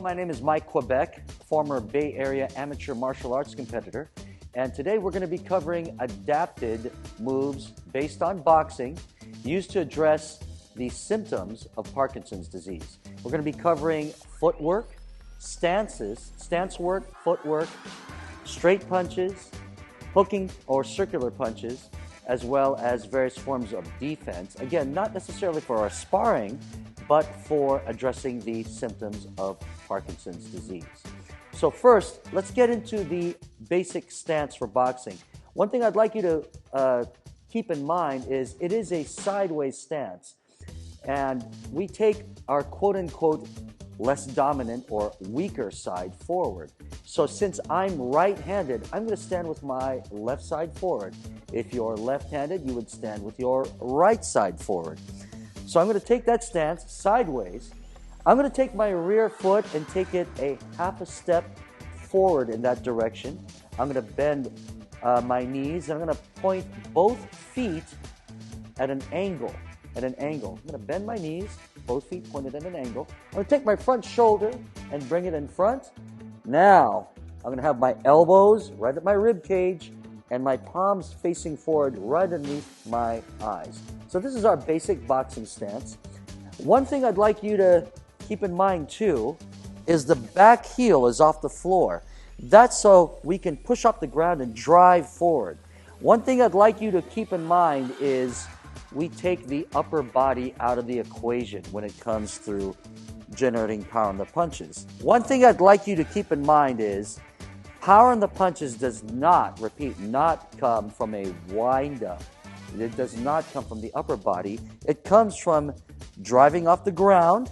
Hello, my name is Mike Quebec, former Bay Area amateur martial arts competitor, and today we're going to be covering adapted moves based on boxing used to address the symptoms of Parkinson's disease. We're going to be covering footwork, stances, stance work, footwork, straight punches, hooking or circular punches, as well as various forms of defense. Again, not necessarily for our sparring, but for addressing the symptoms of Parkinson's disease. So first, let's get into the basic stance for boxing. One thing I'd like you to keep in mind is it is a sideways stance. And we take our quote-unquote less dominant or weaker side forward. So since I'm right-handed, I'm going to stand with my left side forward. If you're left-handed, you would stand with your right side forward. So I'm going to take that stance sideways. I'm going to take my rear foot and take it a half a step forward in that direction. I'm going to bend my knees, and I'm going to point both feet at an angle. I'm going to bend my knees, both feet pointed at an angle. I'm going to take my front shoulder and bring it in front. Now, I'm going to have my elbows right at my rib cage and my palms facing forward right underneath my eyes. So this is our basic boxing stance. One thing I'd like you to keep in mind too is the back heel is off the floor. That's so we can push up the ground and drive forward. One thing I'd like you to keep in mind is we take the upper body out of the equation when it comes through generating power in the punches. One thing I'd like you to keep in mind is power in the punches does not, not come from a wind-up. It does not come from the upper body. It comes from driving off the ground,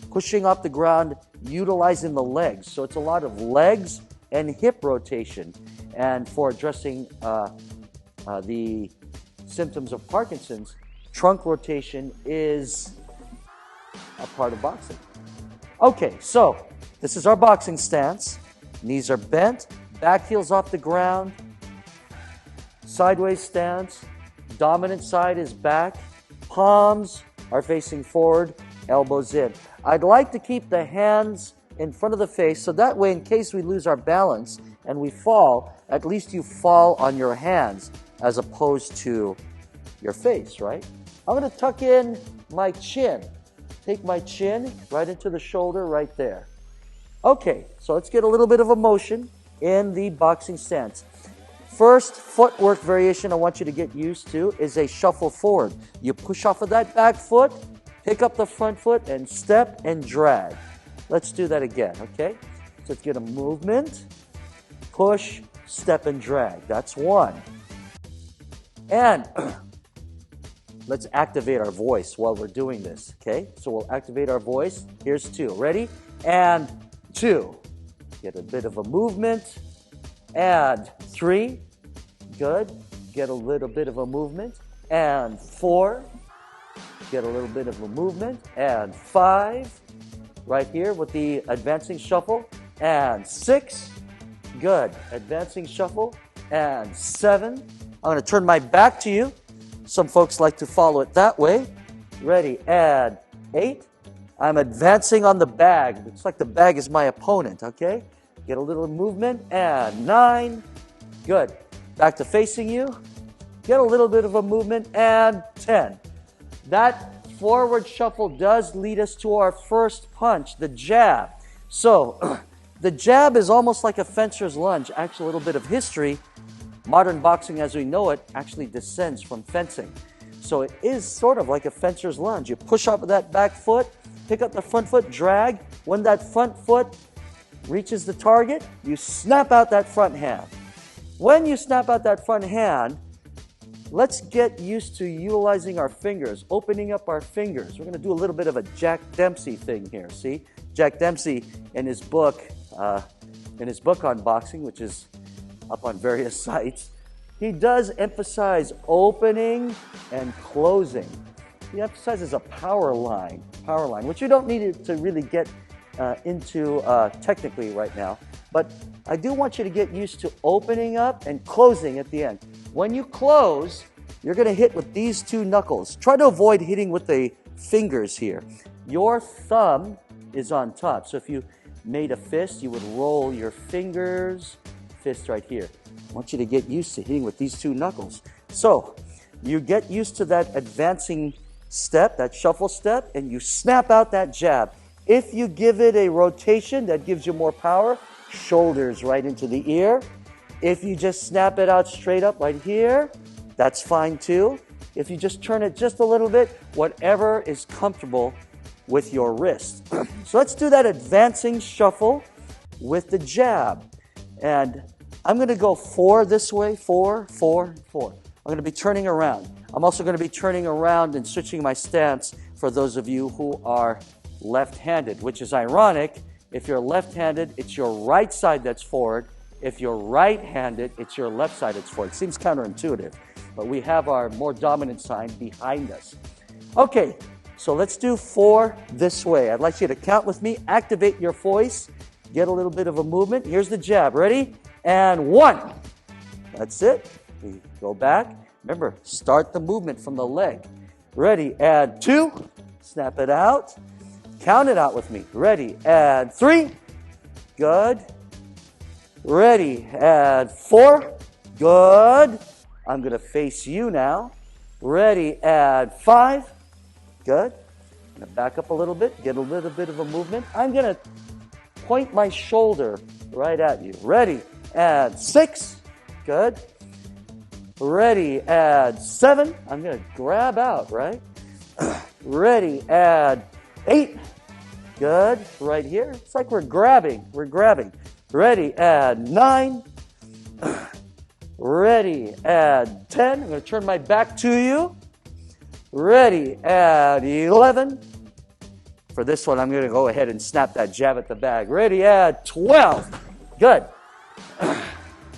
pushing off the ground, utilizing the legs. So it's a lot of legs and hip rotation. And for addressing the symptoms of Parkinson's, trunk rotation is a part of boxing. Okay, so this is our boxing stance. Knees are bent, back heel's off the ground, sideways stance, dominant side is back, palms are facing forward, elbows in. I'd like to keep the hands in front of the face so that way in case we lose our balance and we fall, at least you fall on your hands as opposed to your face, right? I'm going to tuck in my chin. Take my chin right into the shoulder right there. Okay, so let's get a little bit of a motion in the boxing stance. First footwork variation I want you to get used to is a shuffle forward. You push off of that back foot, pick up the front foot, and step and drag. Let's do that again, okay? So let's get a movement, push, step, and drag. That's one. And let's activate our voice while we're doing this, okay? So we'll activate our voice. Here's two. Ready? And two. Get a bit of a movement. And three. Good. Get a little bit of a movement. And four. Get a little bit of a movement. And five. Right here with the advancing shuffle. And six. Good. Advancing shuffle. And seven. I'm going to turn my back to you. Some folks like to follow it that way. Ready? And eight. I'm advancing on the bag. Looks like the bag is my opponent, okay? Get a little movement. And nine. Good. Back to facing you. Get a little bit of a movement. And 10. That forward shuffle does lead us to our first punch, the jab. So, the jab is almost like a fencer's lunge. Actually, a little bit of history. Modern boxing as we know it actually descends from fencing. So it is sort of like a fencer's lunge. You push up with that back foot, pick up the front foot, drag. When that front foot reaches the target, you snap out that front hand. When you snap out that front hand, let's get used to utilizing our fingers, opening up our fingers. We're going to do a little bit of a Jack Dempsey thing here, see? Jack Dempsey in his book on boxing, which is up on various sites, he does emphasize opening and closing. He emphasizes a power line, which you don't need to really get into technically right now. But I do want you to get used to opening up and closing at the end. When you close, you're going to hit with these two knuckles. Try to avoid hitting with the fingers here. Your thumb is on top. So if you made a fist, you would roll your fingers, fist right here. I want you to get used to hitting with these two knuckles. So you get used to that advancing step, that shuffle step, and you snap out that jab. If you give it a rotation, that gives you more power. Shoulders right into the ear. If you just snap it out straight up right here, that's fine too. If you just turn it just a little bit, whatever is comfortable with your wrist. So let's do that advancing shuffle with the jab. And I'm going to go 4 this way, 4, 4, 4. I'm going to be turning around. I'm also going to be turning around and switching my stance for those of you who are left-handed, which is ironic. If you're left-handed, it's your right side that's forward. If you're right-handed, it's your left side that's forward. It seems counterintuitive, but we have our more dominant side behind us. Okay, so let's do 4 this way. I'd like you to count with me, activate your voice, get a little bit of a movement. Here's the jab. Ready? And 1. That's it. We go back. Remember, start the movement from the leg. Ready? And 2. Snap it out. Count it out with me. Ready? And 3. Good. Ready? And 4. Good. I'm going to face you now. Ready? And 5. Good. I'm going to back up a little bit, get a little bit of a movement. I'm going to point my shoulder right at you. Ready? And 6. Good. Ready? And 7. I'm going to grab out, right? Ready? And 8. Good. Right here. It's like we're grabbing. We're grabbing. Ready? And 9. Ready? And 10. I'm going to turn my back to you. Ready? And 11. For this one, I'm going to go ahead and snap that jab at the bag. Ready? And 12. Good.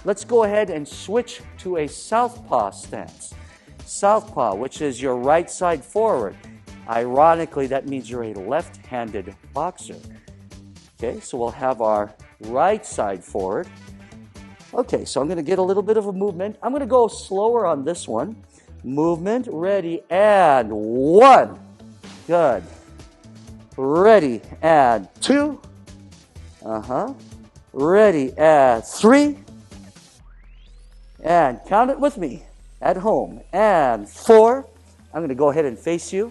Let's go ahead and switch to a southpaw stance. Southpaw, which is your right side forward. Ironically, that means you're a left-handed boxer. Okay, so we'll have our right side forward. Okay, so I'm going to get a little bit of a movement. I'm going to go slower on this one. Movement, ready, and 1. Good. Ready, and 2. Ready, and 3. And count it with me at home. And 4. I'm going to go ahead and face you.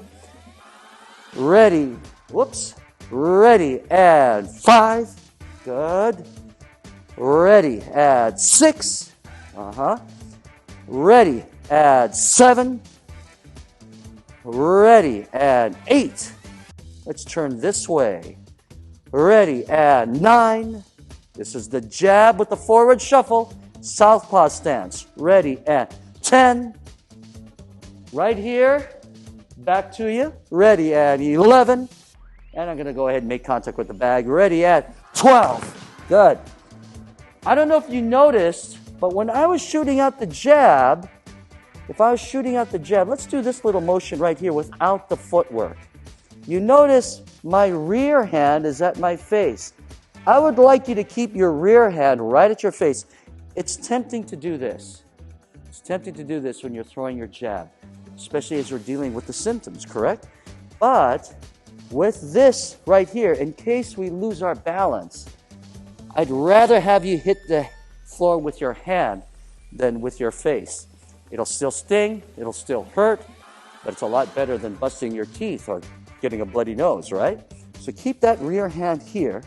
Ready, whoops. Ready, and 5. Good. Ready, and 6. Ready, and 7. Ready, and 8. Let's turn this way. Ready, and 9. This is the jab with the forward shuffle. Southpaw stance. Ready, and 10. Right here. Back to you. Ready, and 11. And I'm going to go ahead and make contact with the bag. Ready, at 12. Good. I don't know if you noticed, but when I was shooting out the jab, let's do this little motion right here without the footwork. You notice my rear hand is at my face. I would like you to keep your rear hand right at your face. It's tempting to do this. It's tempting to do this when you're throwing your jab, especially as you're dealing with the symptoms, correct? But with this right here, in case we lose our balance, I'd rather have you hit the floor with your hand than with your face. It'll still sting, it'll still hurt, but it's a lot better than busting your teeth or getting a bloody nose, right? So keep that rear hand here.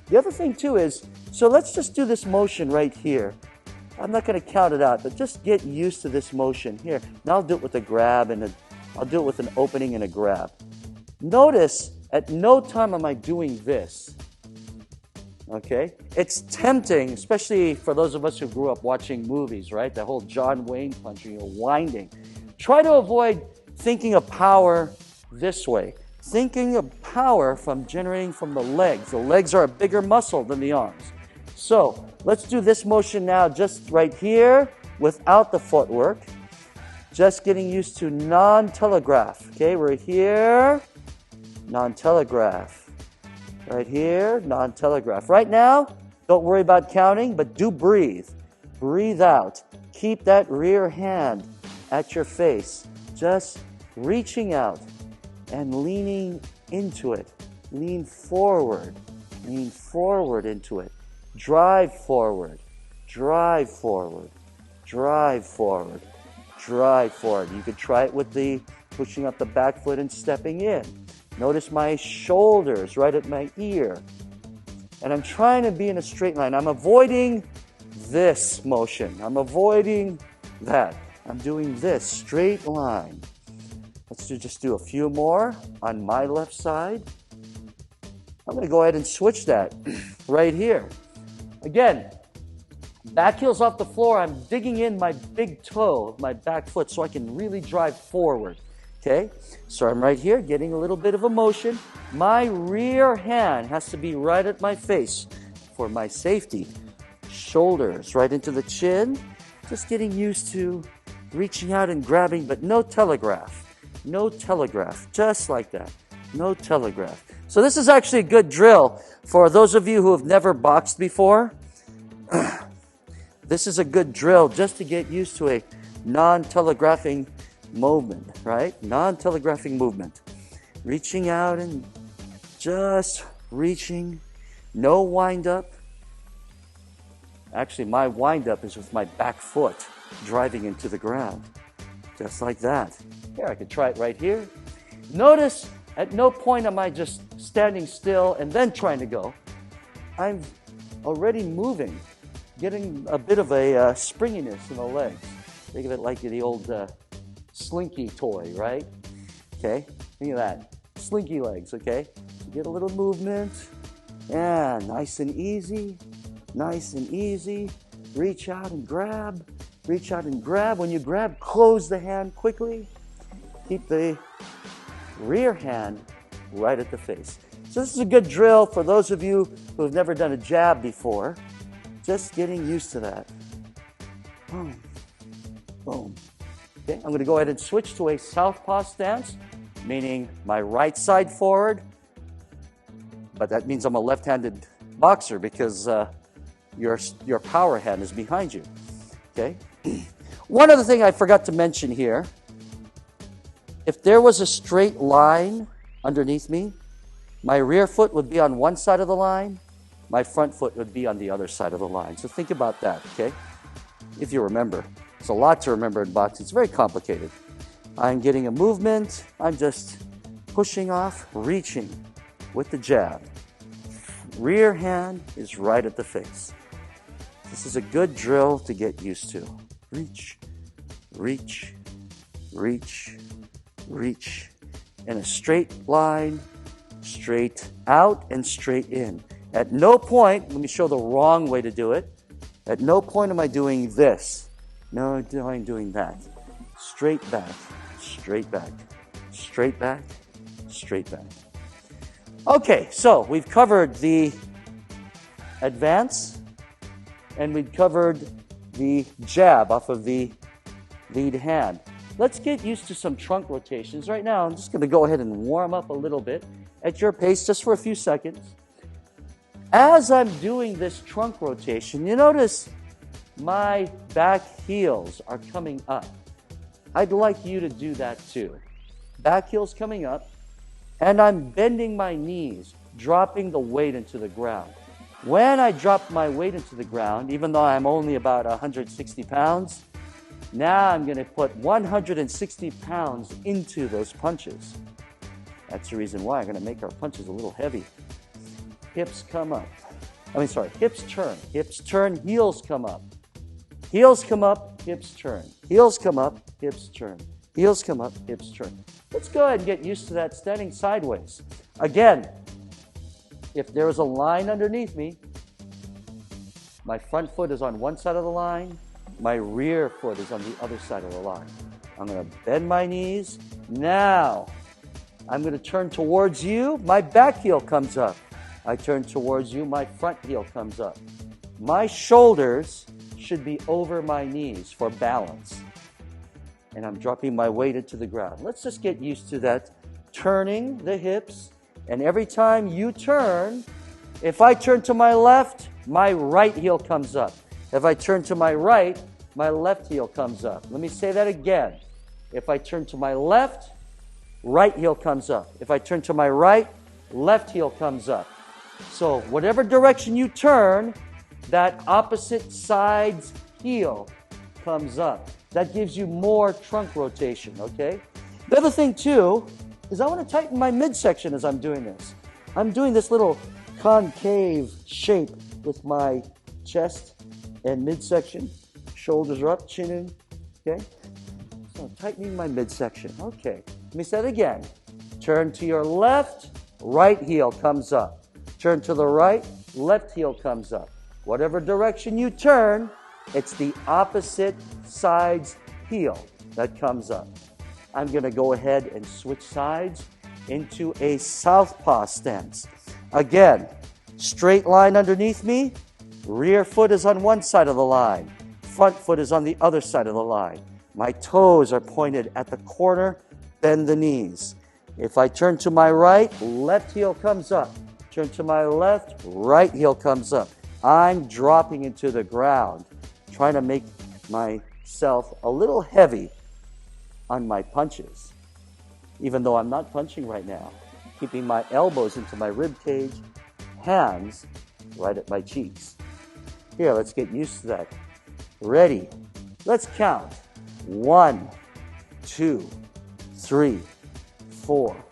The other thing too is, so let's just do this motion right here. I'm not going to count it out, but just get used to this motion here. Now I'll do it with a grab and I'll do it with an opening and a grab. Notice at no time am I doing this. Okay? It's tempting, especially for those of us who grew up watching movies, right? The whole John Wayne punching or winding. Try to avoid thinking of power this way. Thinking of power from generating from the legs. The legs are a bigger muscle than the arms. So let's do this motion now just right here without the footwork. Just getting used to non-telegraph. Okay, we're here, non-telegraph. Right here, non-telegraph. Right now, don't worry about counting, but do breathe. Breathe out. Keep that rear hand at your face. Just reaching out and leaning into it. lean forward into it. Drive forward, drive forward, drive forward, drive forward. You could try it with the pushing up the back foot and stepping in. Notice my shoulders right at my ear. And I'm trying to be in a straight line. I'm avoiding this motion. I'm avoiding that. I'm doing this straight line. Let's just do a few more on my left side. I'm going to go ahead and switch that right here. Again, back heel's off the floor. I'm digging in my big toe of my back foot so I can really drive forward. Okay, so I'm right here getting a little bit of a motion. My rear hand has to be right at my face for my safety. Shoulders right into the chin. Just getting used to reaching out and grabbing, but no telegraph. No telegraph, just like that. No telegraph. So this is actually a good drill for those of you who have never boxed before. This is a good drill just to get used to a non-telegraphing movement, right? Non-telegraphing movement. Reaching out and just reaching. No wind up. Actually, my wind up is with my back foot driving into the ground. Just like that. Here, I could try it right here. Notice at no point am I just standing still and then trying to go. I'm already moving, getting a bit of a springiness in the legs. Think of it like the old slinky toy, right? Okay, think of that. Slinky legs, okay? So get a little movement. Yeah, nice and easy. Nice and easy. Reach out and grab. Reach out and grab. When you grab, close the hand quickly. Keep the rear hand right at the face. So this is a good drill for those of you who have never done a jab before. Just getting used to that. Boom. Boom. Okay, I'm going to go ahead and switch to a southpaw stance, meaning my right side forward. But that means I'm a left-handed boxer because your power hand is behind you. Okay. One other thing I forgot to mention here. If there was a straight line underneath me, my rear foot would be on one side of the line, my front foot would be on the other side of the line. So think about that, okay? If you remember. It's a lot to remember in boxing. It's very complicated. I'm getting a movement. I'm just pushing off, reaching with the jab. Rear hand is right at the face. This is a good drill to get used to. Reach, reach, reach, reach. In a straight line, straight out and straight in. At no point, let me show the wrong way to do it. At no point am I doing this. No, I'm doing that. Straight back, straight back, straight back, straight back. Okay, so we've covered the advance and we've covered the jab off of the lead hand. Let's get used to some trunk rotations. Right now, I'm just going to go ahead and warm up a little bit at your pace just for a few seconds. As I'm doing this trunk rotation, you notice my back heels are coming up. I'd like you to do that too. Back heels coming up, and I'm bending my knees, dropping the weight into the ground. When I drop my weight into the ground, even though I'm only about 160 pounds, now I'm going to put 160 pounds into those punches. That's the reason why I'm going to make our punches a little heavy. Hips come up. Hips turn, heels come up. Heels come up, hips turn. Heels come up, hips turn. Heels come up, hips turn. Let's go ahead and get used to that standing sideways. Again, if there is a line underneath me, my front foot is on one side of the line, my rear foot is on the other side of the line. I'm going to bend my knees. Now, I'm going to turn towards you. My back heel comes up. I turn towards you. My front heel comes up. My shoulders should be over my knees for balance. And I'm dropping my weight into the ground. Let's just get used to that. Turning the hips. And every time you turn, if I turn to my left, my right heel comes up. If I turn to my right, my left heel comes up. Let me say that again. If I turn to my left, right heel comes up. If I turn to my right, left heel comes up. So whatever direction you turn, that opposite side's heel comes up. That gives you more trunk rotation, okay? The other thing too is I want to tighten my midsection as I'm doing this. I'm doing this little concave shape with my chest and midsection. Shoulders are up, chin in, okay? So I'm tightening my midsection. Okay, let me say it again. Turn to your left, right heel comes up. Turn to the right, left heel comes up. Whatever direction you turn, it's the opposite side's heel that comes up. I'm going to go ahead and switch sides into a southpaw stance. Again, straight line underneath me. Rear foot is on one side of the line. Front foot is on the other side of the line. My toes are pointed at the corner. Bend the knees. If I turn to my right, left heel comes up. Turn to my left, right heel comes up. I'm dropping into the ground, trying to make myself a little heavy on my punches, even though I'm not punching right now. Keeping my elbows into my rib cage, hands right at my cheeks. Here, let's get used to that. Ready? Let's count. 1, 2, 3, 4,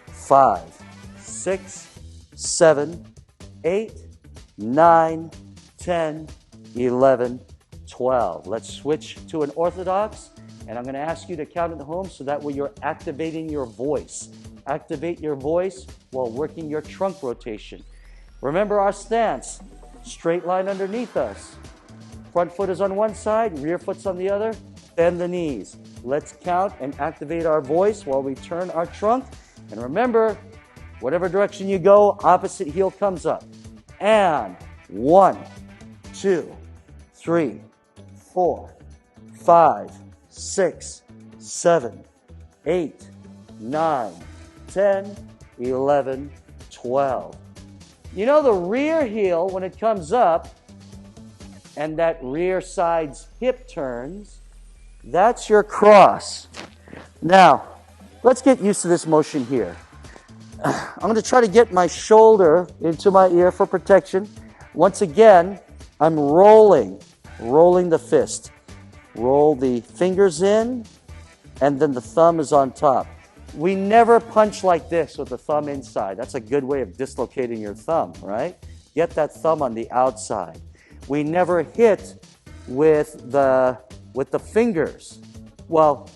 5, 6, 7, 8, 9, 10, 11, 12. Let's switch to an orthodox, and I'm going to ask you to count at home so that way you're activating your voice. Activate your voice while working your trunk rotation. Remember our stance. Straight line underneath us. Front foot is on one side, rear foot's on the other. Bend the knees. Let's count and activate our voice while we turn our trunk. And remember, whatever direction you go, opposite heel comes up. And 1, 2, 3, 4, 5, 6, 7, 8, 9, 10, 11, 12. You know the rear heel, when it comes up, and that rear side's hip turns, that's your cross. Now, let's get used to this motion here. I'm going to try to get my shoulder into my ear for protection. Once again, I'm rolling the fist. Roll the fingers in, and then the thumb is on top. We never punch like this with the thumb inside. That's a good way of dislocating your thumb, right? Get that thumb on the outside. We never hit with the fingers. Well,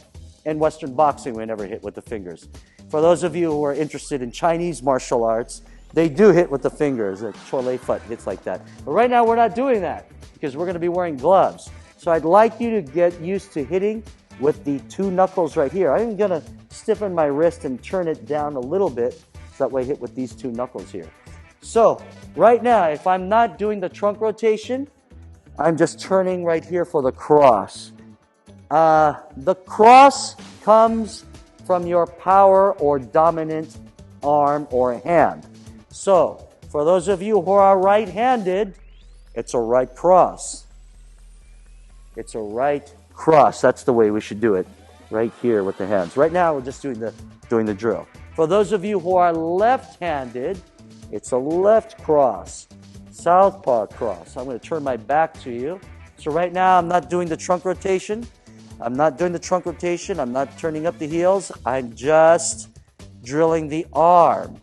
in Western boxing, we never hit with the fingers. For those of you who are interested in Chinese martial arts, they do hit with the fingers. A chole fut hits like that. But right now, we're not doing that because we're going to be wearing gloves. So I'd like you to get used to hitting with the two knuckles right here. I'm going to stiffen my wrist and turn it down a little bit so that way I hit with these two knuckles here. So right now, if I'm not doing the trunk rotation, I'm just turning right here for the cross. The cross comes from your power or dominant arm or hand. So for those of you who are right-handed, it's a right cross. It's a right cross. That's the way we should do it, right here with the hands. Right now, we're just doing the drill. For those of you who are left-handed, it's a left cross, southpaw cross. I'm going to turn my back to you. So right now, I'm not doing the trunk rotation. I'm not doing the trunk rotation. I'm not turning up the heels. I'm just drilling the arm.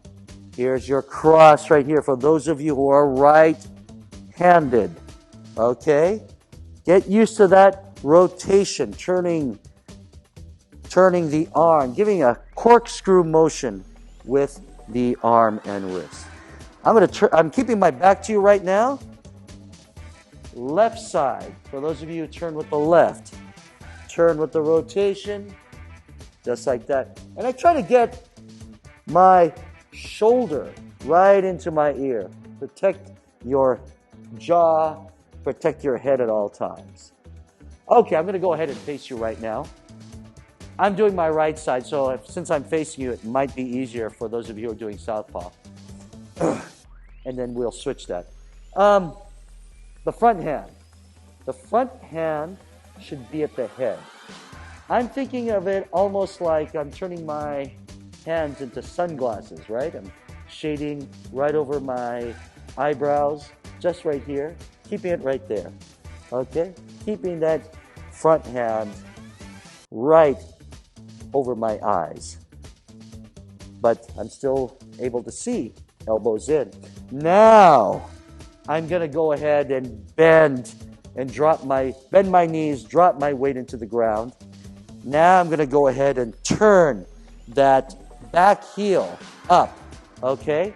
Here's your cross right here for those of you who are right-handed. Okay? Get used to that rotation, turning the arm, giving a corkscrew motion with the arm and wrist. I'm keeping my back to you right now. Left side, for those of you who turn with the left. Turn with the rotation, just like that. And I try to get my shoulder right into my ear. Protect your jaw, protect your head at all times. Okay, I'm going to go ahead and face you right now. I'm doing my right side, so since I'm facing you, it might be easier for those of you who are doing southpaw. And then we'll switch that. The front hand. The front hand should be at the head. I'm thinking of it almost like I'm turning my hands into sunglasses, right? I'm shading right over my eyebrows, just right here, keeping it right there, okay? Keeping that front hand right over my eyes. But I'm still able to see, elbows in. Now, I'm gonna go ahead and bend my knees, drop my weight into the ground. Now I'm gonna go ahead and turn that back heel up, okay?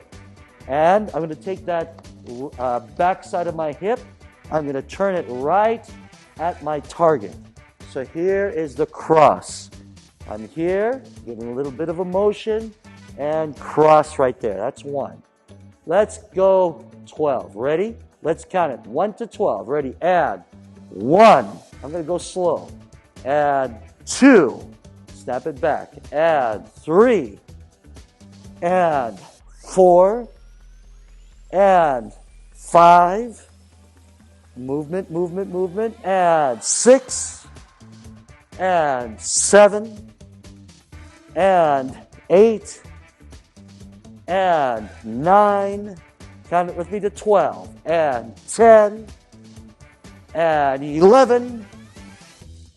And I'm gonna take that back side of my hip, I'm gonna turn it right at my target. So here is the cross. I'm here, getting a little bit of a motion, and cross right there. That's 1. Let's go 12. Ready? Let's count it. 1 to 12. Ready? Add 1. I'm going to go slow. Add 2. Snap it back. Add 3. Add 4. Add 5. Movement, movement, movement. Add 6. Add 7. Add 8. Add 9. Count it with me to 12. Add 10. Add 11.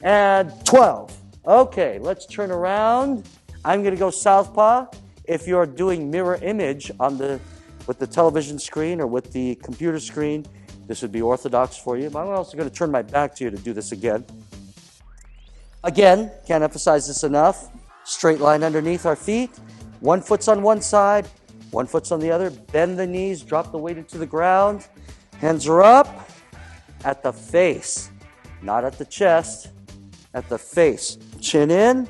Add 12. Okay, let's turn around. I'm going to go southpaw. If you're doing mirror image with the television screen or with the computer screen, this would be orthodox for you. But I'm also going to turn my back to you to do this again. Again, can't emphasize this enough. Straight line underneath our feet. One foot's on one side, one foot's on the other. Bend the knees, drop the weight into the ground. Hands are up at the face, not at the chest, at the face. Chin in.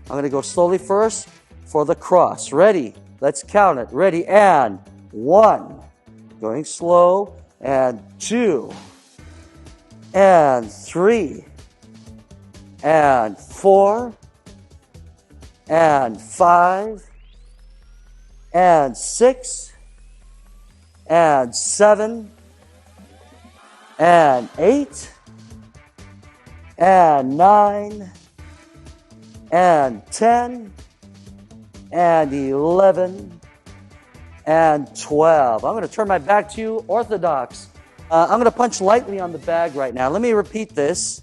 I'm going to go slowly first for the cross. Ready? Let's count it. Ready? And 1. Going slow. And 2. And 3. And 4. And 5. And 6. And 7. And 8. And 9. And 10. And 11. And 12. I'm going to turn my back to you, orthodox. I'm going to punch lightly on the bag right now. Let me repeat this.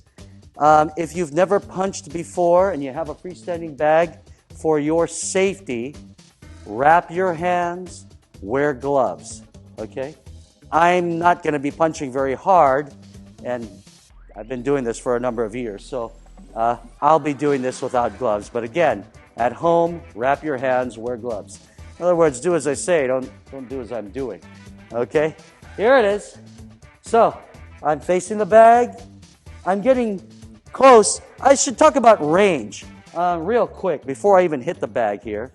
If you've never punched before and you have a freestanding bag, for your safety, wrap your hands, wear gloves, okay? I'm not going to be punching very hard, and I've been doing this for a number of years, so I'll be doing this without gloves. But again, at home, wrap your hands, wear gloves. In other words, do as I say, don't do as I'm doing, okay? Here it is. So, I'm facing the bag. I'm getting close. I should talk about range real quick before I even hit the bag here.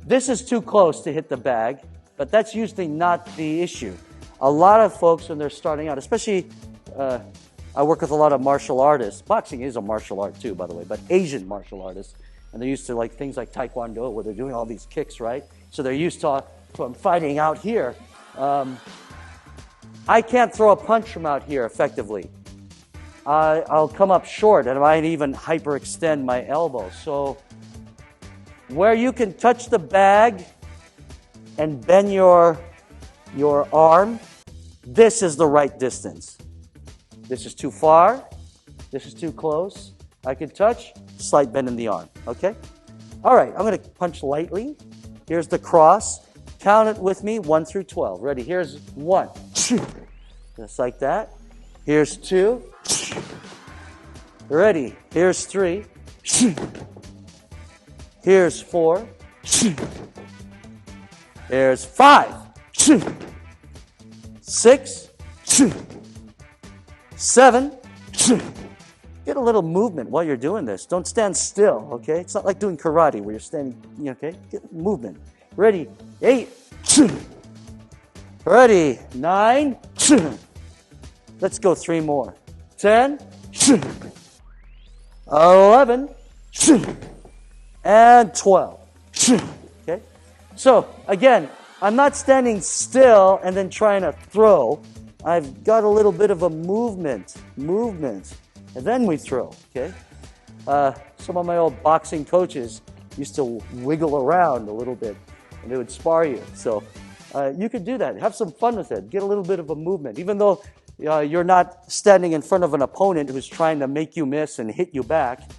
This is too close to hit the bag, but that's usually not the issue. A lot of folks, when they're starting out, especially I work with a lot of martial artists. Boxing is a martial art too, by the way, but Asian martial artists. And they're used to like things like Taekwondo, where they're doing all these kicks, right? So they're used to fighting out here. I can't throw a punch from out here effectively. I'll come up short, and I might even hyperextend my elbow. So where you can touch the bag and bend your arm, this is the right distance. This is too far. This is too close. I can touch, slight bend in the arm, okay? All right, I'm going to punch lightly. Here's the cross. Count it with me, 1 through 12. Ready? Here's 1. Just like that. Here's 2. Ready? Here's 3. Here's 4. Here's 5. 6. 7. Get a little movement while you're doing this. Don't stand still, okay? It's not like doing karate where you're standing, okay? Get movement. Ready? 8. Ready? 9. Let's go 3 more. 10. 11. And 12. Okay? So, again, I'm not standing still and then trying to throw. I've got a little bit of a movement, and then we throw, okay? Some of my old boxing coaches used to wiggle around a little bit and they would spar you. So you could do that. Have some fun with it. Get a little bit of a movement. Even though you're not standing in front of an opponent who's trying to make you miss and hit you back,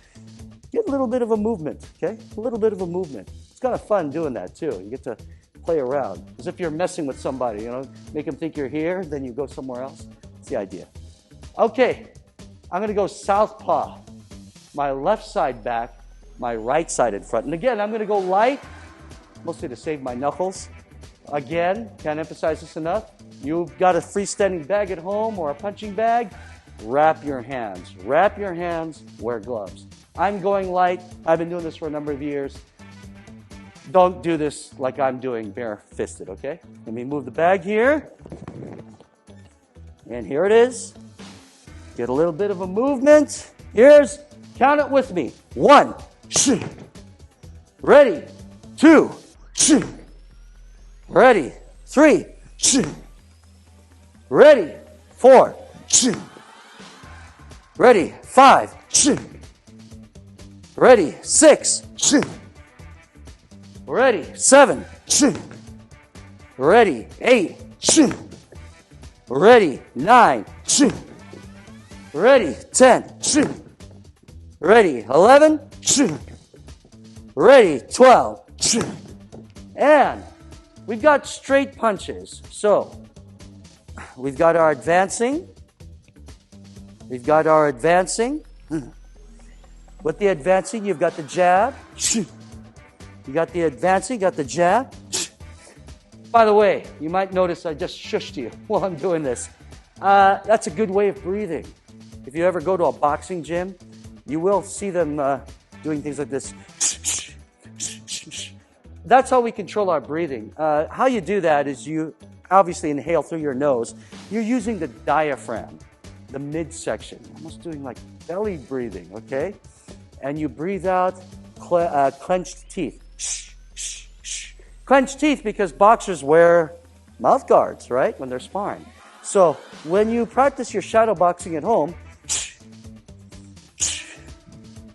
get a little bit of a movement, okay? A little bit of a movement. It's kind of fun doing that, too. You get to play around, as if you're messing with somebody, you know, make them think you're here, then you go somewhere else. That's the idea. Okay, I'm going to go southpaw. My left side back, my right side in front. And again, I'm going to go light, mostly to save my knuckles. Again, can't emphasize this enough. You've got a freestanding bag at home or a punching bag, wrap your hands. Wrap your hands, wear gloves. I'm going light. I've been doing this for a number of years. Don't do this like I'm doing bare-fisted, okay? Let me move the bag here. And here it is. Get a little bit of a movement. Here's, count it with me. 1, ready, 2, ready, 3, ready, 4, ready, 5, ready, 6, ready, 7, ready, 8, ready, 9, ready, 10, ready, 11, ready, 12, and we've got straight punches. So we've got our advancing. We've got our advancing. With the advancing, you've got the jab. You got the advancing, you got the jab. By the way, you might notice I just shushed you while I'm doing this. That's a good way of breathing. If you ever go to a boxing gym, you will see them doing things like this. That's how we control our breathing. How you do that is you obviously inhale through your nose. You're using the diaphragm, the midsection, almost doing like belly breathing, okay? And you breathe out clenched teeth. Clenched teeth because boxers wear mouth guards, right, when they're sparring. So when you practice your shadow boxing at home,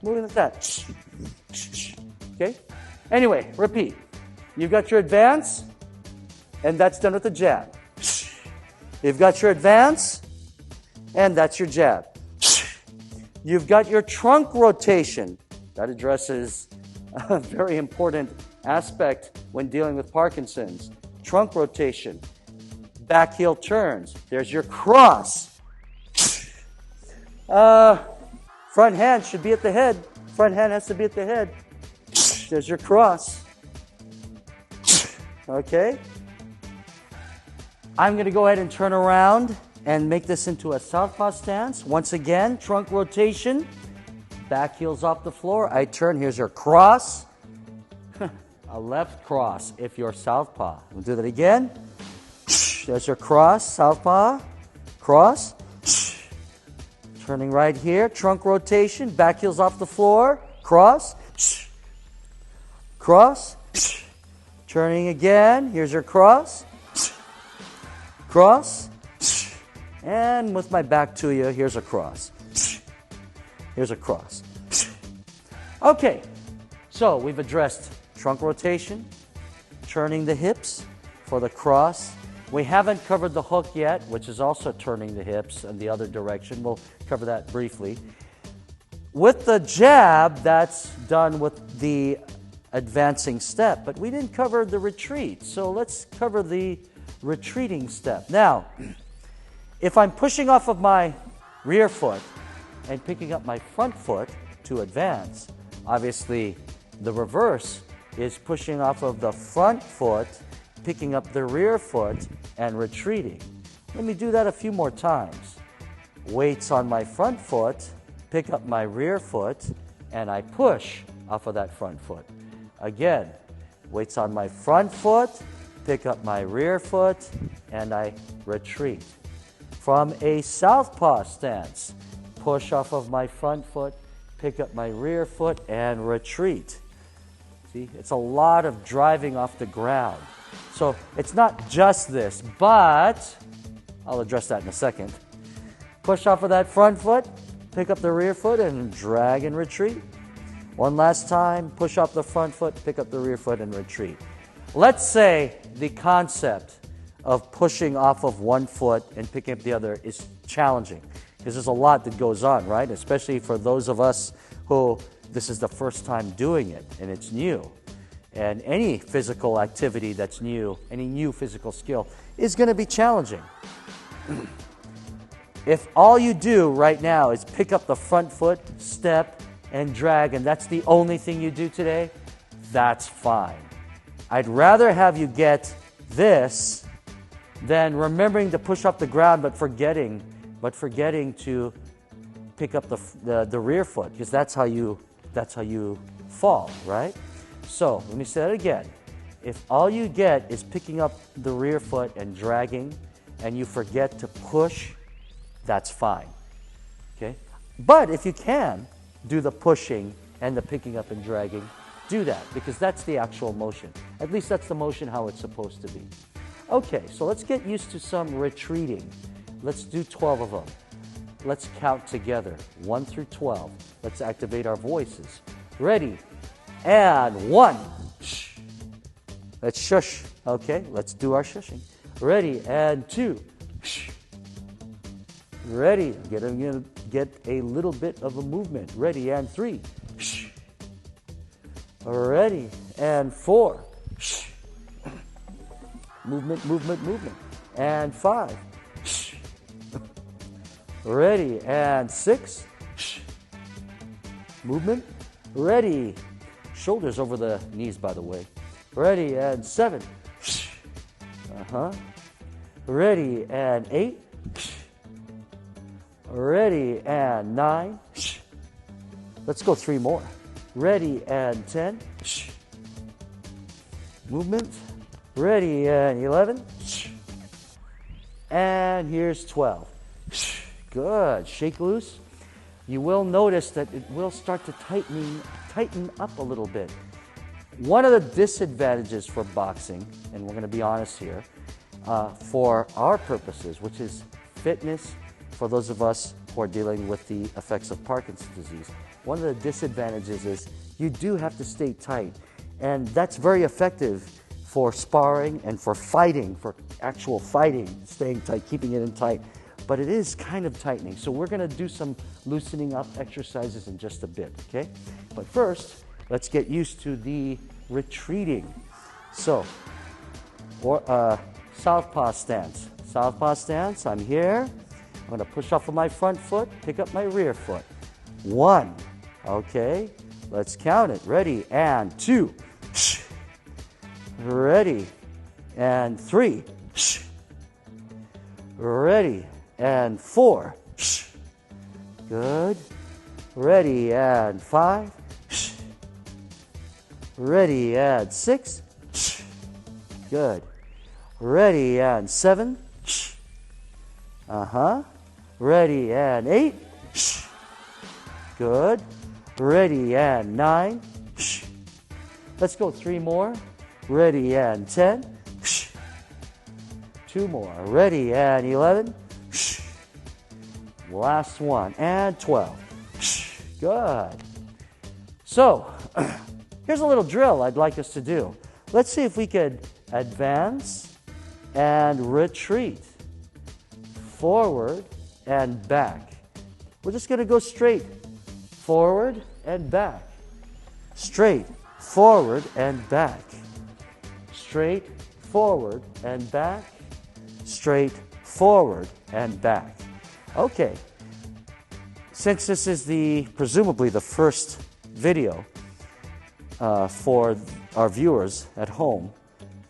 moving like that. Okay? Anyway, repeat. You've got your advance, and that's done with the jab. You've got your advance, and that's your jab. You've got your trunk rotation. That addresses a very important aspect when dealing with Parkinson's. Trunk rotation. Back heel turns. There's your cross. Front hand should be at the head. Front hand has to be at the head. There's your cross. Okay? I'm going to go ahead and turn around and make this into a southpaw stance. Once again, trunk rotation. Back heel's off the floor. I turn. Here's your cross. A left cross if you're southpaw. We'll do that again. There's your cross, southpaw, cross. Turning right here, trunk rotation, back heel's off the floor, cross, cross. Turning again, here's your cross, cross. And with my back to you, here's a cross. Here's a cross. Okay, so we've addressed trunk rotation, turning the hips for the cross. We haven't covered the hook yet, which is also turning the hips in the other direction. We'll cover that briefly. With the jab, that's done with the advancing step, but we didn't cover the retreat. So let's cover the retreating step. Now, if I'm pushing off of my rear foot and picking up my front foot to advance, obviously the reverse is pushing off of the front foot, picking up the rear foot, and retreating. Let me do that a few more times. Weights on my front foot, pick up my rear foot, and I push off of that front foot. Again, weights on my front foot, pick up my rear foot, and I retreat. From a southpaw stance, push off of my front foot, pick up my rear foot, and retreat. See, it's a lot of driving off the ground. So it's not just this, but I'll address that in a second. Push off of that front foot, pick up the rear foot, and drag and retreat. One last time, push off the front foot, pick up the rear foot, and retreat. let's say the concept of pushing off of one foot and picking up the other is challenging because there's a lot that goes on, right? Especially for those of us who this is the first time doing it and it's new. And any physical activity that's new, any new physical skill is going to be challenging. If all you do right now is pick up the front foot, step, and drag, and that's the only thing you do today, that's fine. I'd rather have you get this than remembering to push off the ground but forgetting to pick up the rear foot, because that's how you fall, right? So let me say that again. If all you get is picking up the rear foot and dragging, and you forget to push, that's fine. Okay? But if you can do the pushing and the picking up and dragging, do that, because that's the actual motion. At least that's the motion how it's supposed to be. Okay, so let's get used to some retreating. Let's do 12 of them. Let's count together, 1 through 12. Let's activate our voices. Ready? And 1. Shh. Let's shush. Okay, let's do our shushing. Ready? And 2. Shh. Ready? Get a little bit of a movement. Ready? And 3. Shh. Ready? And 4. Shh. Movement, movement, movement. And 5. Shh. Ready? And 6. Shh. Movement. Ready? Shoulders over the knees, by the way. Ready? And 7. Shh. Ready? And 8. Shh. Ready? And 9. Shh. Let's go 3 more. Ready? And 10. Shh. Movement. Ready? And 11. Shh. And here's 12. Shh. Good. Shake loose. You will notice that it will start to tighten up a little bit. One of the disadvantages for boxing, and we're going to be honest here, for our purposes, which is fitness, for those of us who are dealing with the effects of Parkinson's disease, one of the disadvantages is you do have to stay tight. And that's very effective for sparring and for fighting, for actual fighting, staying tight, keeping it in tight. But it is kind of tightening. So we're going to do some loosening up exercises in just a bit, okay? But first, let's get used to the retreating. So, southpaw stance. Southpaw stance, I'm here. I'm going to push off of my front foot, pick up my rear foot. 1, okay? Let's count it. Ready? And 2. Ready? And 3. Ready? And 4. Good. Ready? And 5. Ready? And 6. Good. Ready? And 7. Ready? And 8. Good. Ready? And 9. Let's go 3 more. Ready? And 10. 2 more. Ready? And 11. Last one. And 12. Good. So, here's a little drill I'd like us to do. Let's see if we could advance and retreat. Forward and back. We're just going to go straight. Forward and back. Straight. Forward and back. Straight. Forward and back. Straight. Forward and back. Okay. Since this is presumably the first video for our viewers at home,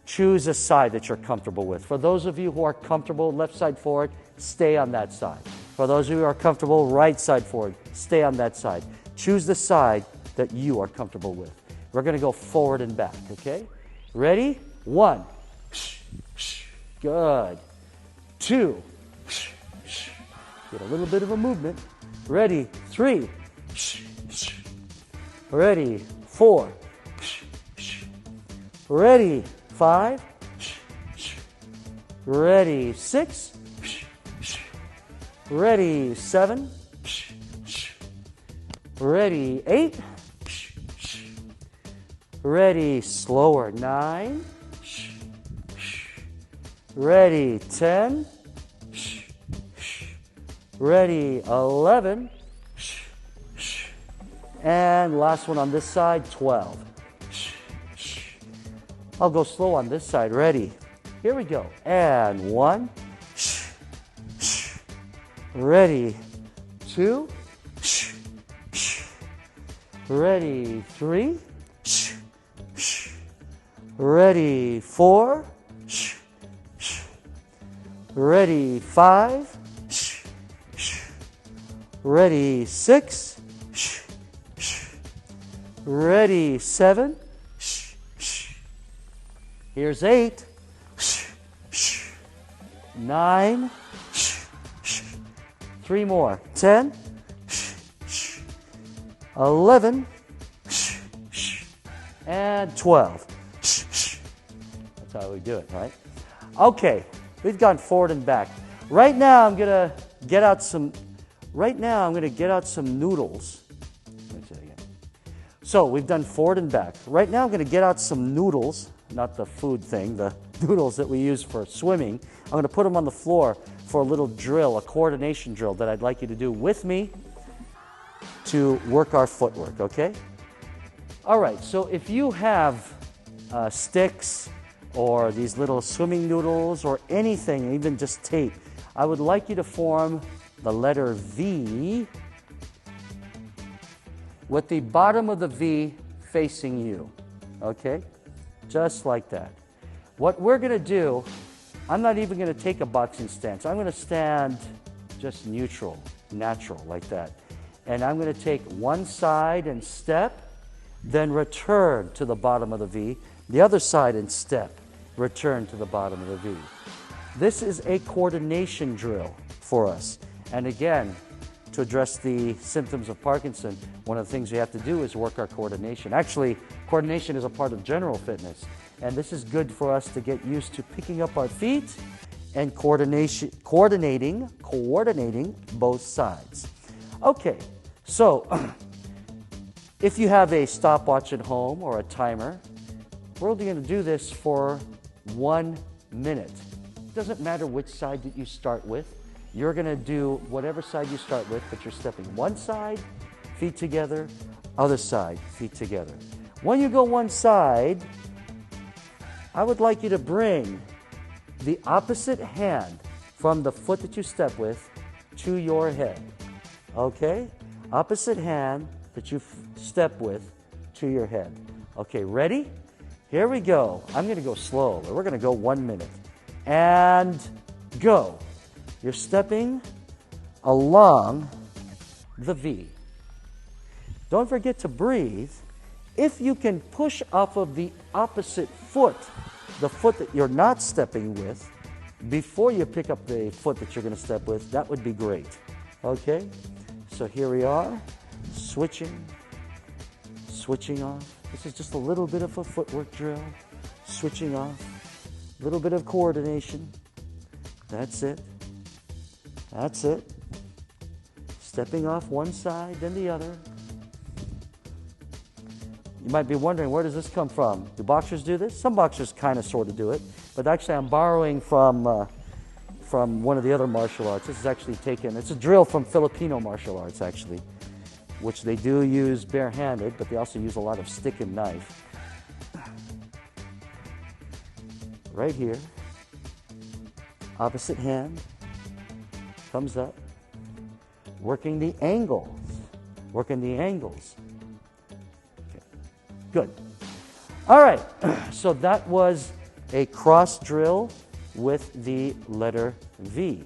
choose a side that you're comfortable with. For those of you who are comfortable left side forward, stay on that side. For those of you who are comfortable right side forward, stay on that side. Choose the side that you are comfortable with. We're going to go forward and back, okay? Ready? 1. Good. 2. Get a little bit of a movement. Ready? 3. Ready? 4. Ready? 5. Ready? 6. Ready? 7. Ready? 8. Ready? Slower. 9. Ready, 10. Ready, 11. And last one on this side, 12. I'll go slow on this side. Ready? Here we go. And 1. Ready, 2. Ready, 3. Ready, 4. Ready, 5. Ready, 6. Ready, 7. Here's 8. 9. 3 more. 10. 11. And 12. That's how we do it, right? Okay, we've gone forward and back. Right now I'm gonna get out some noodles. Let me say it again. So we've done forward and back. Right now I'm gonna get out some noodles, not the food thing, the noodles that we use for swimming. I'm gonna put them on the floor for a little drill, a coordination drill that I'd like you to do with me to work our footwork, okay? All right, so if you have sticks or these little swimming noodles or anything, even just tape, I would like you to form the letter V with the bottom of the V facing you, okay? Just like that. What we're going to do, I'm not even going to take a boxing stance. I'm going to stand just neutral, natural, like that. And I'm going to take one side and step, then return to the bottom of the V. The other side and step, return to the bottom of the V. This is a coordination drill for us. And again, to address the symptoms of Parkinson, one of the things we have to do is work our coordination. Actually, coordination is a part of general fitness. And this is good for us to get used to picking up our feet and coordinating both sides. Okay, so if you have a stopwatch at home or a timer, we're only going to do this for 1 minute. It doesn't matter which side that you start with. You're going to do whatever side you start with, but you're stepping one side, feet together, other side, feet together. When you go one side, I would like you to bring the opposite hand from the foot that you step with to your head. Okay? Opposite hand that you step with to your head. Okay, ready? Here we go. I'm going to go slow. We're going to go 1 minute. And go. You're stepping along the V. Don't forget to breathe. If you can push off of the opposite foot, the foot that you're not stepping with, before you pick up the foot that you're going to step with, that would be great. Okay? So here we are, switching off. This is just a little bit of a footwork drill, switching off, a little bit of coordination. That's it. That's it. Stepping off one side, then the other. You might be wondering, where does this come from? Do boxers do this? Some boxers kind of sort of do it, but actually I'm borrowing from one of the other martial arts. This is actually taken, it's a drill from Filipino martial arts actually, which they do use barehanded, but they also use a lot of stick and knife. Right here, opposite hand, comes up, working the angles, Okay. Good. All right, so that was a cross drill with the letter V.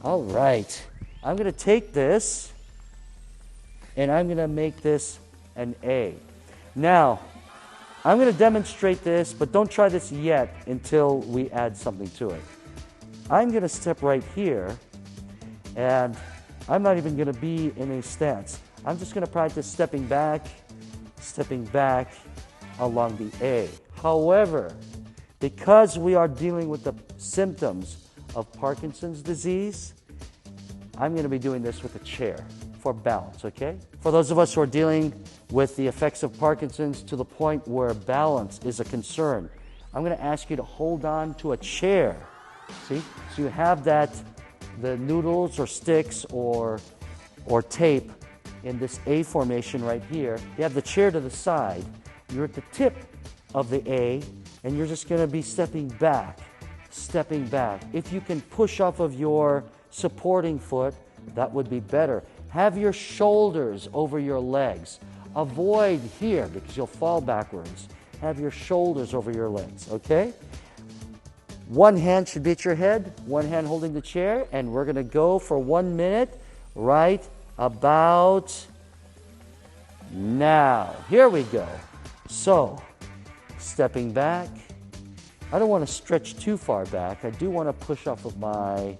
All right, I'm going to take this and I'm going to make this an A. Now, I'm going to demonstrate this, but don't try this yet until we add something to it. I'm going to step right here, and I'm not even going to be in a stance. I'm just going to practice stepping back along the A. However, because we are dealing with the symptoms of Parkinson's disease, I'm going to be doing this with a chair for balance, okay? For those of us who are dealing with the effects of Parkinson's to the point where balance is a concern, I'm going to ask you to hold on to a chair See? So you have that, the noodles or sticks or tape in this A formation right here. You have the chair to the side. You're at the tip of the A, and you're just going to be stepping back. If you can push off of your supporting foot, that would be better. Have your shoulders over your legs. Avoid here because you'll fall backwards. Have your shoulders over your legs, okay? One hand should be at your head, one hand holding the chair, and we're going to go for 1 minute right about now. Here we go. So, stepping back. I don't want to stretch too far back. I do want to push off of my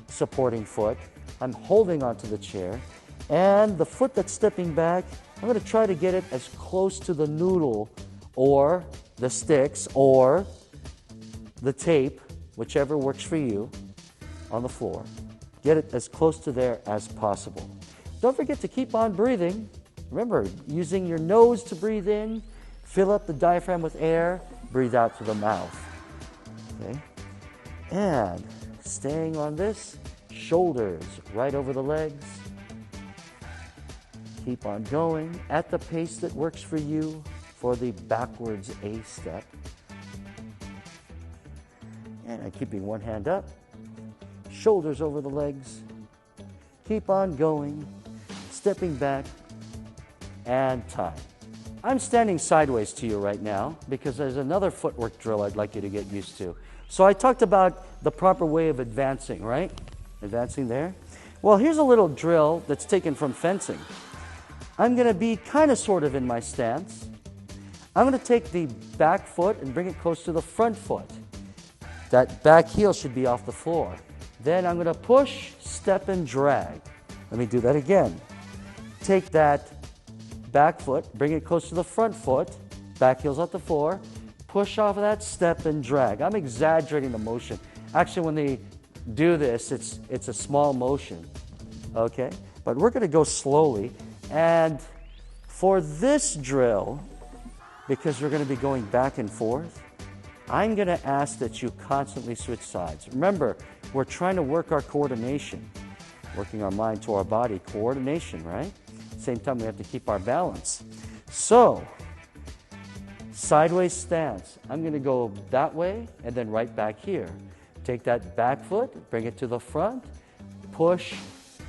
supporting foot. I'm holding onto the chair. And the foot that's stepping back, I'm going to try to get it as close to the noodle or the sticks or the tape, whichever works for you, on the floor. Get it as close to there as possible. Don't forget to keep on breathing. Remember, using your nose to breathe in, fill up the diaphragm with air, breathe out through the mouth. Okay? And staying on this, shoulders right over the legs. Keep on going at the pace that works for you for the backwards A step. And I'm keeping one hand up, shoulders over the legs. Keep on going, stepping back, and time. I'm standing sideways to you right now because there's another footwork drill I'd like you to get used to. So I talked about the proper way of advancing, right? Advancing there. Well, here's a little drill that's taken from fencing. I'm going to be kind of sort of in my stance. I'm going to take the back foot and bring it close to the front foot. That back heel should be off the floor. Then I'm going to push, step, and drag. Let me do that again. Take that back foot, bring it close to the front foot, back heel's off the floor, push off of that, step, and drag. I'm exaggerating the motion. Actually, when they do this, it's a small motion, okay? But we're going to go slowly. And for this drill, because we're going to be going back and forth, I'm going to ask that you constantly switch sides. Remember, we're trying to work our coordination, working our mind to our body, coordination, right? Same time, we have to keep our balance. So, sideways stance. I'm going to go that way and then right back here. Take that back foot, bring it to the front, push,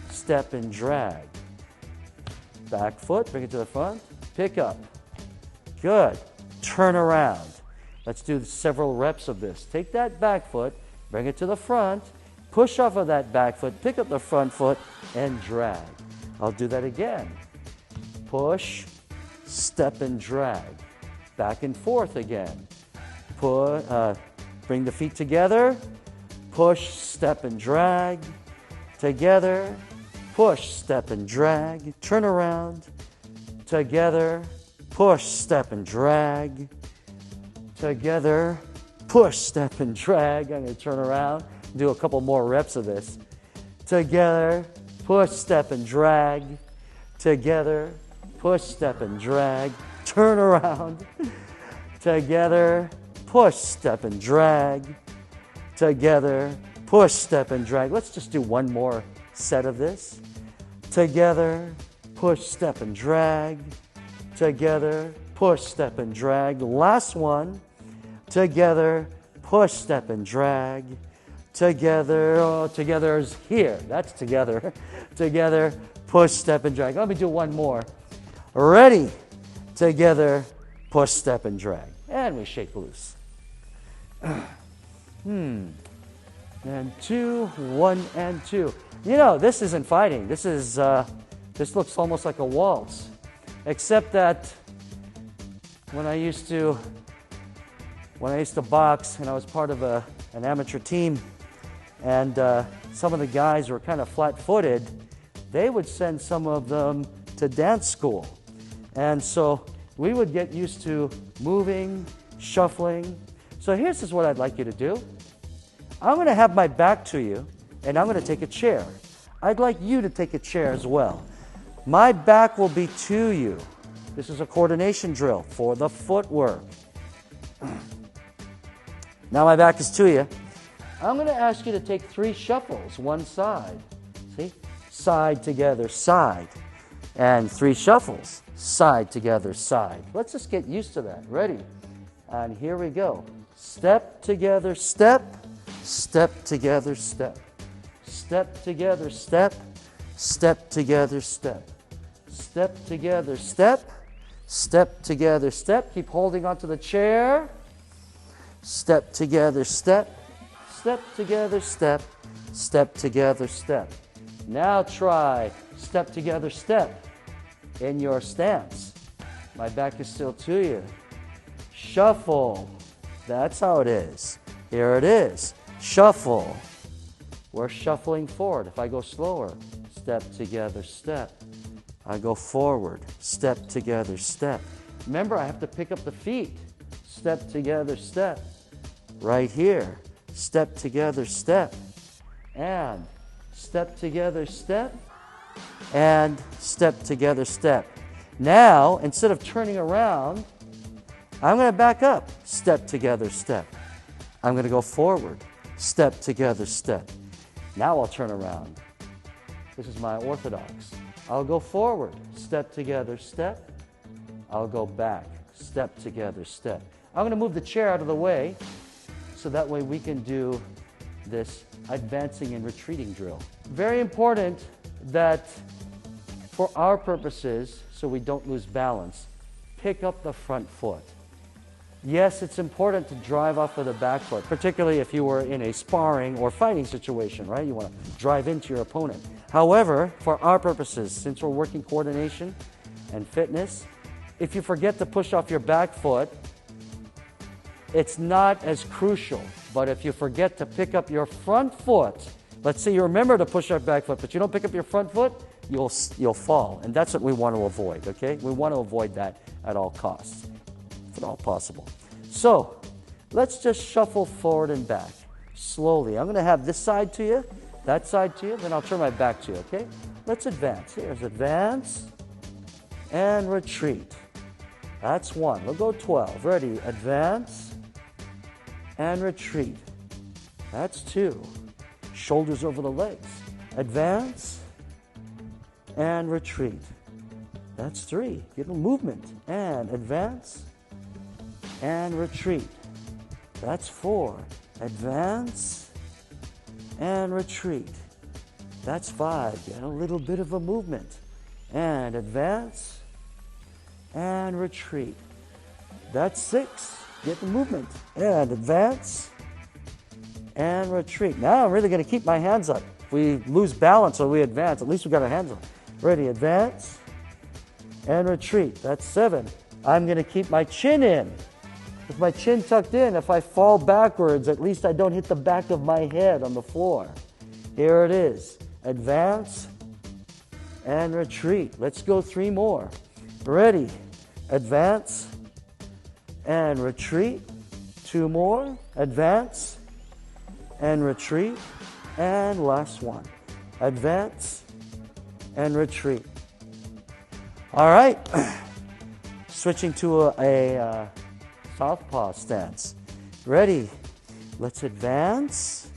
step, and drag. Back foot, bring it to the front, pick up. Good. Turn around. Let's do several reps of this. Take that back foot, bring it to the front, push off of that back foot, pick up the front foot, and drag. I'll do that again. Push, step, and drag. Back and forth again. Bring the feet together, push, step, and drag. Together, push, step, and drag. Turn around. Together, push, step, and drag. Together, push, step, and drag. I'm going to turn around, do a couple more reps of this. Together, push, step, and drag. Together, push, step, and drag. Turn around. Together, push, step, and drag. Together, push, step, and drag. Let's just do one more set of this. Together, push, step, and drag. Together, push, step, and drag. Last one. Together, push, step, and drag. Together, together is here. That's together. Together, push, step, and drag. Let me do one more. Ready? Together, push, step, and drag. And we shake loose. And 2, 1, and 2. You know, this isn't fighting. This looks almost like a waltz. Except that when I used to box and I was part of an amateur team, and some of the guys were kind of flat-footed, they would send some of them to dance school. And so we would get used to moving, shuffling. So here's just what I'd like you to do. I'm going to have my back to you, and I'm going to take a chair. I'd like you to take a chair as well. My back will be to you. This is a coordination drill for the footwork. Now my back is to you. I'm going to ask you to take 3 shuffles, one side. See? Side together, side. And 3 shuffles, side together, side. Let's just get used to that. Ready? And here we go. Step together, step. Step together, step. Step together, step. Step together, step. Step together, step. Step together, step. Keep holding onto the chair. Step together, step. Step together, step. Step together, step. Now try step together, step in your stance. My back is still to you. Shuffle. That's how it is. Here it is. Shuffle. We're shuffling forward. If I go slower, step together, step. I go forward, step together, step. Remember, I have to pick up the feet. Step together, step. Right here. Step together, step. And step together, step. And step together, step. Now, instead of turning around, I'm going to back up. Step together, step. I'm going to go forward. Step together, step. Now I'll turn around. This is my orthodox. I'll go forward. Step together, step. I'll go back. Step together, step. I'm going to move the chair out of the way so that way we can do this advancing and retreating drill. Very important that for our purposes, so we don't lose balance, pick up the front foot. Yes, it's important to drive off with the back foot, particularly if you were in a sparring or fighting situation, right? You want to drive into your opponent. However, for our purposes, since we're working coordination and fitness, if you forget to push off your back foot, it's not as crucial. But if you forget to pick up your front foot, let's say you remember to push your back foot, but you don't pick up your front foot, you'll fall. And that's what we want to avoid, okay? We want to avoid that at all costs, if at all possible. So, let's just shuffle forward and back slowly. I'm going to have this side to you, that side to you, then I'll turn my back to you, okay? Let's advance. Here's advance and retreat. That's 1. We'll go 12. Ready? Advance and retreat. That's 2. Shoulders over the legs. Advance and retreat. That's 3. Get a movement. And advance and retreat. That's 4. Advance and retreat. That's 5. Get a little bit of a movement. And advance and retreat. That's 6. Get the movement. And advance and retreat. Now I'm really going to keep my hands up. If we lose balance or we advance, at least we got our hands up. Ready, advance and retreat. That's 7. I'm going to keep my chin in. With my chin tucked in, if I fall backwards, at least I don't hit the back of my head on the floor. Here it is. Advance and retreat. Let's go 3 more. Ready, advance and retreat. 2 more. Advance and retreat. And last one. Advance and retreat. All right. Switching to a southpaw stance. Ready? Let's advance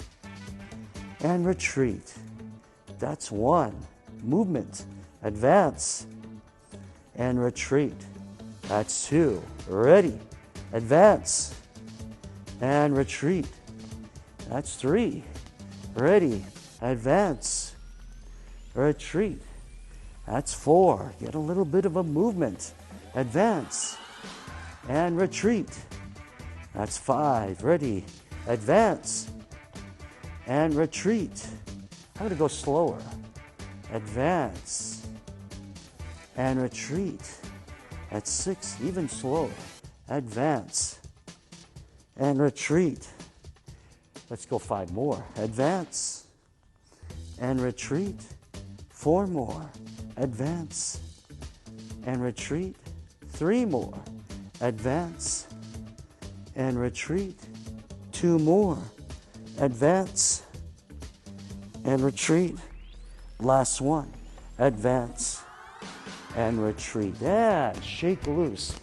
and retreat. That's 1. Movement. Advance and retreat. That's 2. Ready? Advance and retreat. That's 3. Ready? Advance. Retreat. That's 4. Get a little bit of a movement. Advance and retreat. That's 5. Ready? Advance and retreat. I'm going to go slower. Advance and retreat. That's 6. Even slower. Advance and retreat. Let's go 5 more. Advance and retreat. 4 more. Advance and retreat. 3 more. Advance and retreat. 2 more. Advance and retreat. Last one. Advance and retreat. And shake loose.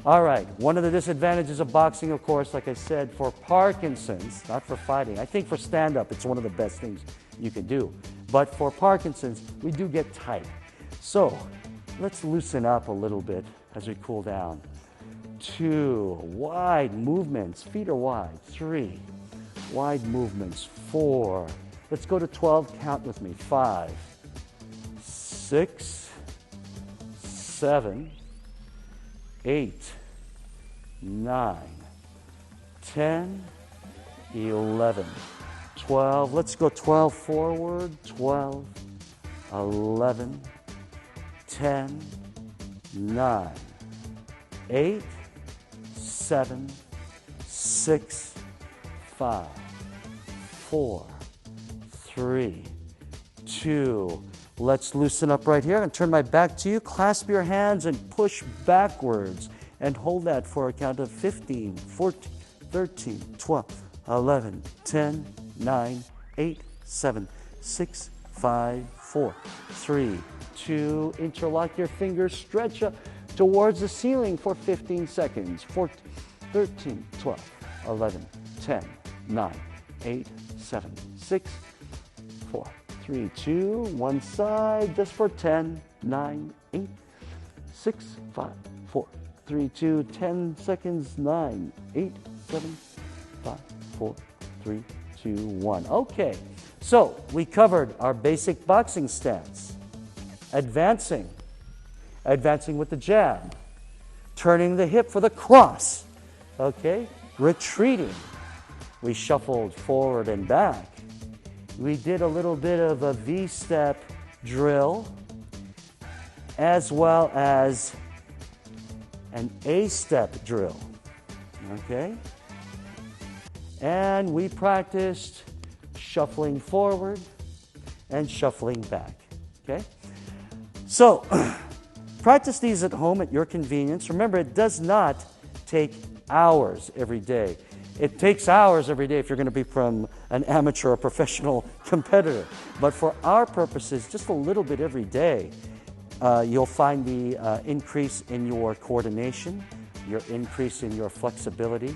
All right, one of the disadvantages of boxing, of course, like I said, for Parkinson's, not for fighting. I think for stand-up, it's one of the best things you can do. But for Parkinson's, we do get tight. So let's loosen up a little bit as we cool down. 2, wide movements, feet are wide. 3, wide movements. 4, let's go to 12, count with me. 5, 6, 7, 8, 9, 10, 11, 12. Let's go 12 forward. 12, 11, 10, 9, 8, 7, 6, 5, 4, 3, 2. Let's loosen up right here and turn my back to you. Clasp your hands and push backwards and hold that for a count of 15, 14, 13, 12, 11, 10, 9, 8, 7, 6, 5, 4, 3, 2. Interlock your fingers, stretch up towards the ceiling for 15 seconds. 14, 13, 12, 11, 10, 9, 8, 7, 6, 4, 3, 2, one side, just for 10, 9, 8, 6, 5, 4, 3, 2, 10 seconds, 9, 8, 7, 5, 4, 3, 2, 1. Okay, so we covered our basic boxing stance. Advancing with the jab. Turning the hip for the cross. Okay, retreating. We shuffled forward and back. We did a little bit of a V-step drill, as well as an A-step drill, okay? And we practiced shuffling forward and shuffling back, okay? So, practice these at home at your convenience. Remember, it does not take hours every day. It takes hours every day if you're going to be from an amateur or professional competitor. But for our purposes, just a little bit every day, you'll find the increase in your coordination, your increase in your flexibility,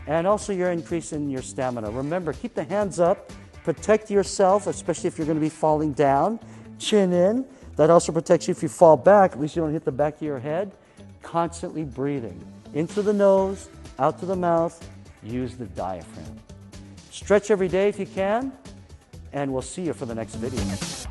and also your increase in your stamina. Remember, keep the hands up, protect yourself, especially if you're going to be falling down, chin in. That also protects you if you fall back, at least you don't hit the back of your head. Constantly breathing, in through the nose, out to the mouth. Use the diaphragm. Stretch every day if you can, and we'll see you for the next video.